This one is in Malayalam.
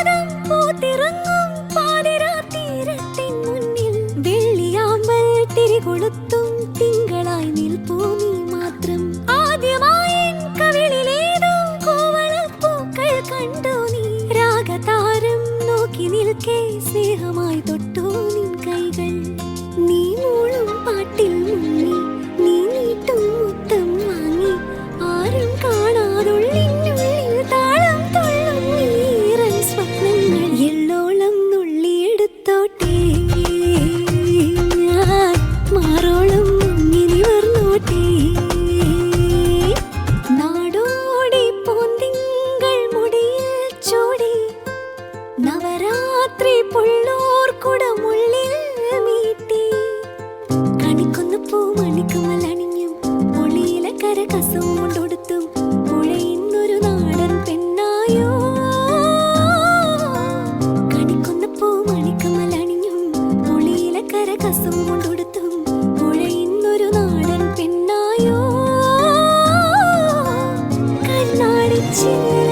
പാദം പൂത്തിറങ്ങും പാതിരാത്തീരത്തിൻ മുന്നിൽ വെള്ളിയാമ്പൽ തിരികൊളുത്തും തിങ്കളായി നിൽപ്പൂ നീ മാത്രം. ആദ്യമായി കവിളിലേതോ കോവളപ്പൂക്കൾ കണ്ടു നീ. രാഗതാരം നോക്കി നിൽക്കേ സ്നേഹമായി തൊട്ടു നിൻ കൈകൾ. നീ മൂളും പാട്ടിൽ മുങ്ങി നീ നീട്ടും മുത്തം വാങ്ങി. ആരും കാണാതുള്ളിനുള്ളിൽ താളം തുള്ളും നീറൻ സ്വപ്നങ്ങൾ. എള്ളോളം നുള്ളിയെടുത്തോട്ടെ ഞാൻ മാറോളം മുങ്ങി നിവർന്നോട്ടെ. നാടോടി പൂന്തിങ്കൾ മുടിയിൽ ചൂടി നവരാത്രി പുള്ളോർ കുടമുള്ളിൽ മീട്ടി. കണിക്കൊന്ന പൂ മണിക്കുമലണിഞ്ഞും പൊളിയിലക്കര കസം കൊണ്ടൊടുത്തും പുഴയുന്നൊരു നാടൻ പെണ്ണായോ. കണിക്കൊന്ന പൂ മണിക്കുമലണിഞ്ഞും പൊളിയിലക്കര കസം കൊണ്ടൊടുത്തും പുഴയുന്നൊരു നാടൻ പെണ്ണായോ. കണ്ണാടിച്ചില്ല